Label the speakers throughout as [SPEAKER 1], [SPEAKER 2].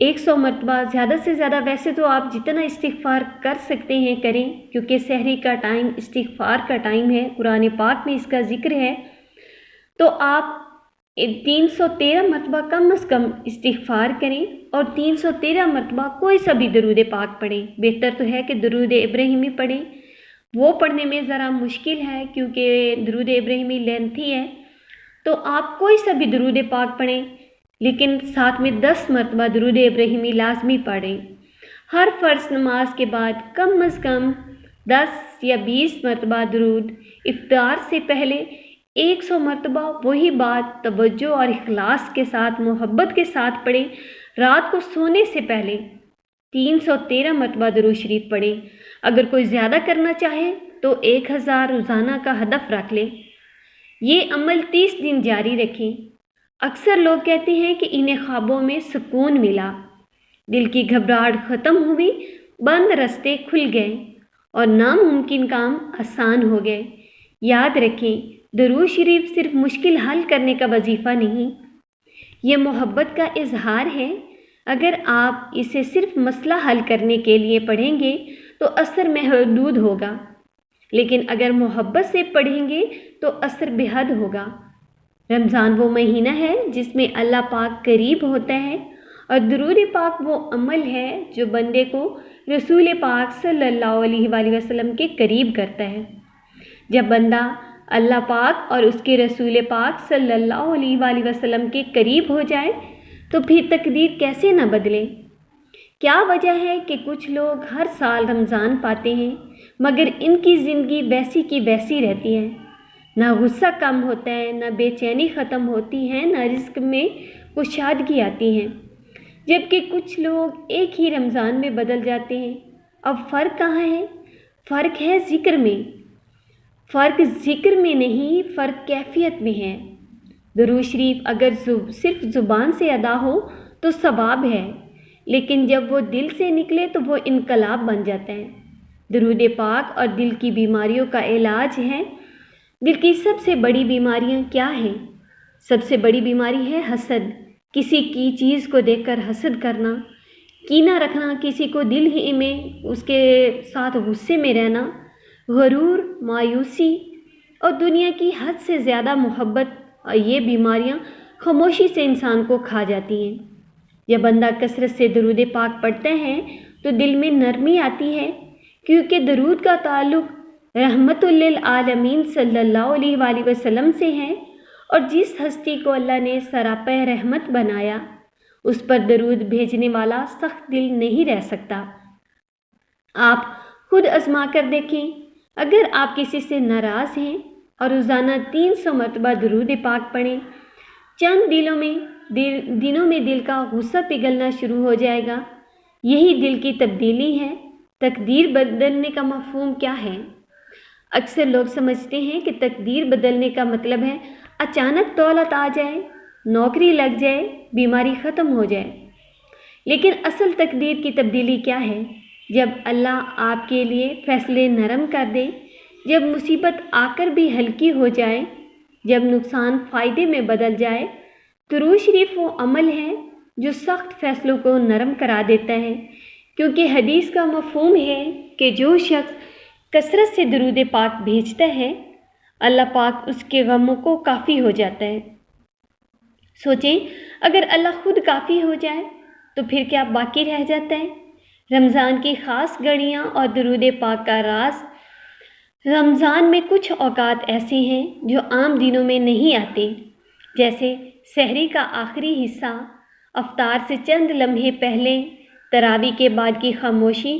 [SPEAKER 1] 100 مرتبہ زیادہ سے زیادہ، ویسے تو آپ جتنا استغفار کر سکتے ہیں کریں، کیونکہ سحری کا ٹائم استغفار کا ٹائم ہے، قرآن پاک میں اس کا ذکر ہے۔ تو آپ 313 مرتبہ کم از کم استغفار کریں اور 313 مرتبہ کوئی سا بھی درود پاک پڑھیں۔ بہتر تو ہے کہ درود ابراہیمی پڑھیں، وہ پڑھنے میں ذرا مشکل ہے کیونکہ درود ابراہیمی لینتھی ہے، تو آپ کوئی سا بھی درود پاک پڑھیں، لیکن ساتھ میں 10 مرتبہ درود ابراہیمی لازمی پڑھیں۔ ہر فرض نماز کے بعد کم از کم 10 یا 20 مرتبہ درود، افطار سے پہلے 100 مرتبہ وہی بات توجہ اور اخلاص کے ساتھ، محبت کے ساتھ پڑھیں۔ رات کو سونے سے پہلے 313 مرتبہ درود شریف پڑھیں۔ اگر کوئی زیادہ کرنا چاہے تو 1000 روزانہ کا ہدف رکھ لیں۔ یہ عمل 30 دن جاری رکھیں۔ اکثر لوگ کہتے ہیں کہ انہیں خوابوں میں سکون ملا، دل کی گھبراہٹ ختم ہوئی، بند راستے کھل گئے اور ناممکن کام آسان ہو گئے۔ یاد رکھیں، درود شریف صرف مشکل حل کرنے کا وظیفہ نہیں، یہ محبت کا اظہار ہے۔ اگر آپ اسے صرف مسئلہ حل کرنے کے لیے پڑھیں گے تو اثر محدود ہوگا، لیکن اگر محبت سے پڑھیں گے تو اثر بے حد ہوگا۔ رمضان وہ مہینہ ہے جس میں اللہ پاک قریب ہوتا ہے، اور درود پاک وہ عمل ہے جو بندے کو رسول پاک صلی اللہ علیہ وآلہ وسلم کے قریب کرتا ہے۔ جب بندہ اللہ پاک اور اس کے رسول پاک صلی اللہ علیہ وآلہ وسلم کے قریب ہو جائے تو پھر تقدیر کیسے نہ بدلے۔ کیا وجہ ہے کہ کچھ لوگ ہر سال رمضان پاتے ہیں مگر ان کی زندگی ویسی کی ویسی رہتی ہے، نہ غصہ کم ہوتا ہے، نہ بے چینی ختم ہوتی ہے، نہ رزق میں کشادگی آتی ہے، جبکہ کچھ لوگ ایک ہی رمضان میں بدل جاتے ہیں۔ اب فرق کہاں ہے؟ فرق ہے ذکر میں۔ فرق ذکر میں نہیں، فرق کیفیت میں ہے۔ درود شریف اگر صرف زبان سے ادا ہو تو ثواب ہے، لیکن جب وہ دل سے نکلے تو وہ انقلاب بن جاتا ہے۔ درود پاک اور دل کی بیماریوں کا علاج ہے۔ دل کی سب سے بڑی بیماریاں کیا ہیں؟ سب سے بڑی بیماری ہے حسد، کسی کی چیز کو دیکھ کر حسد کرنا، کینہ رکھنا، کسی کو دل ہی میں اس کے ساتھ غصے میں رہنا، غرور، مایوسی اور دنیا کی حد سے زیادہ محبت، اور یہ بیماریاں خاموشی سے انسان کو کھا جاتی ہیں۔ جب بندہ کثرت سے درود پاک پڑھتا ہے تو دل میں نرمی آتی ہے، کیونکہ درود کا تعلق رحمت للعالمین صلی اللہ علیہ وآلہ وسلم سے ہے، اور جس ہستی کو اللہ نے سراپہ رحمت بنایا اس پر درود بھیجنے والا سخت دل نہیں رہ سکتا۔ آپ خود آزما کر دیکھیں، اگر آپ کسی سے ناراض ہیں اور روزانہ 300 مرتبہ درود پاک پڑھیں، چند دنوں میں دل کا غصہ پگھلنا شروع ہو جائے گا۔ یہی دل کی تبدیلی ہے۔ تقدیر بدلنے کا مفہوم کیا ہے؟ اکثر لوگ سمجھتے ہیں کہ تقدیر بدلنے کا مطلب ہے اچانک دولت آ جائے، نوکری لگ جائے، بیماری ختم ہو جائے۔ لیکن اصل تقدیر کی تبدیلی کیا ہے؟ جب اللہ آپ کے لیے فیصلے نرم کر دے، جب مصیبت آ کر بھی ہلکی ہو جائے، جب نقصان فائدے میں بدل جائے۔ درود شریف وہ عمل ہے جو سخت فیصلوں کو نرم کرا دیتا ہے، کیونکہ حدیث کا مفہوم ہے کہ جو شخص کثرت سے درود پاک بھیجتا ہے اللہ پاک اس کے غموں کو کافی ہو جاتا ہے۔ سوچیں، اگر اللہ خود کافی ہو جائے تو پھر کیا باقی رہ جاتا ہے؟ رمضان کی خاص گھڑیاں اور درود پاک کا راز۔ رمضان میں کچھ اوقات ایسے ہیں جو عام دنوں میں نہیں آتے، جیسے سحری کا آخری حصہ، افطار سے چند لمحے پہلے، تراویح کے بعد کی خاموشی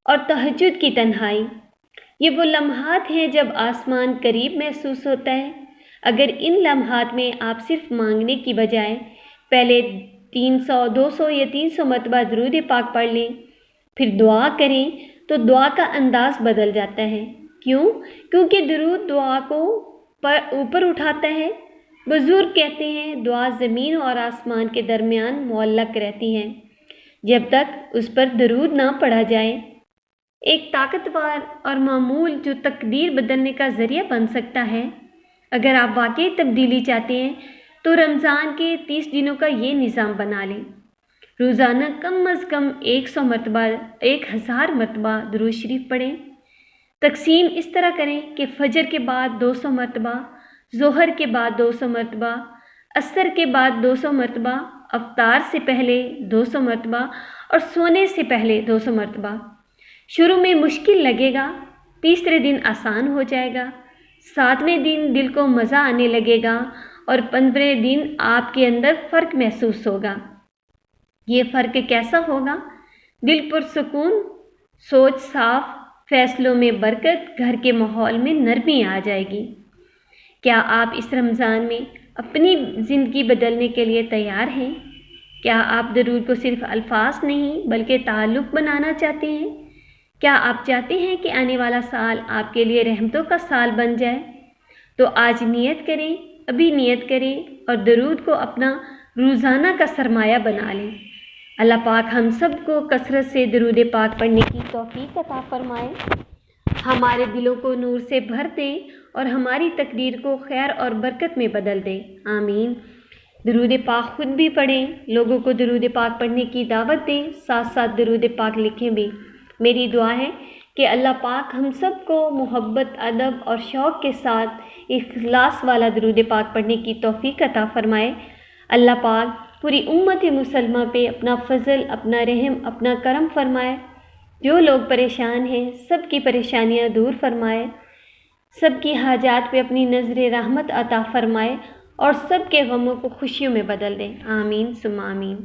[SPEAKER 1] اور تہجد کی تنہائی۔ یہ وہ لمحات ہیں جب آسمان قریب محسوس ہوتا ہے۔ اگر ان لمحات میں آپ صرف مانگنے کی بجائے پہلے 300، 200 یا 300 مرتبہ درود پاک پڑھ لیں، پھر دعا کریں تو دعا کا انداز بدل جاتا ہے۔ کیوں؟ کیونکہ درود دعا کو اوپر اٹھاتا ہے۔ بزرگ کہتے ہیں دعا زمین اور آسمان کے درمیان معلق رہتی ہے جب تک اس پر درود نہ پڑھا جائے۔ ایک طاقتور اور معمول جو تقدیر بدلنے کا ذریعہ بن سکتا ہے۔ اگر آپ واقعی تبدیلی چاہتے ہیں تو رمضان کے 30 دنوں کا یہ نظام بنا لیں۔ روزانہ کم از کم 100 مرتبہ 1000 مرتبہ درود شریف پڑھیں۔ تقسیم اس طرح کریں کہ فجر کے بعد 200 مرتبہ، ظہر کے بعد 200 مرتبہ، عصر کے بعد 200 مرتبہ، افطار سے پہلے 200 مرتبہ اور سونے سے پہلے 200 مرتبہ۔ شروع میں مشکل لگے گا، تیسرے دن آسان ہو جائے گا، 7ویں دن دل کو مزہ آنے لگے گا اور 15ویں دن آپ کے اندر فرق محسوس ہوگا۔ یہ فرق کیسا ہوگا؟ دل پرسکون، سوچ صاف، فیصلوں میں برکت، گھر کے ماحول میں نرمی آ جائے گی۔ کیا آپ اس رمضان میں اپنی زندگی بدلنے کے لیے تیار ہیں؟ کیا آپ درود کو صرف الفاظ نہیں بلکہ تعلق بنانا چاہتے ہیں؟ کیا آپ چاہتے ہیں کہ آنے والا سال آپ کے لیے رحمتوں کا سال بن جائے؟ تو آج نیت کریں، ابھی نیت کریں اور درود کو اپنا روزانہ کا سرمایہ بنا لیں۔ اللہ پاک ہم سب کو کثرت سے درود پاک پڑھنے کی توفیق عطا فرمائے، ہمارے دلوں کو نور سے بھر دے اور ہماری تقدیر کو خیر اور برکت میں بدل دے، آمین۔ درود پاک خود بھی پڑھیں، لوگوں کو درود پاک پڑھنے کی دعوت دیں، ساتھ ساتھ درود پاک لکھیں بھی۔ میری دعا ہے کہ اللہ پاک ہم سب کو محبت، ادب اور شوق کے ساتھ اخلاص والا درود پاک پڑھنے کی توفیق عطا فرمائے۔ اللہ پاک پوری امت مسلمہ پہ اپنا فضل، اپنا رحم، اپنا کرم فرمائے۔ جو لوگ پریشان ہیں سب کی پریشانیاں دور فرمائے، سب کی حاجات پہ اپنی نظر رحمت عطا فرمائے اور سب کے غموں کو خوشیوں میں بدل دیں، آمین ثم آمین۔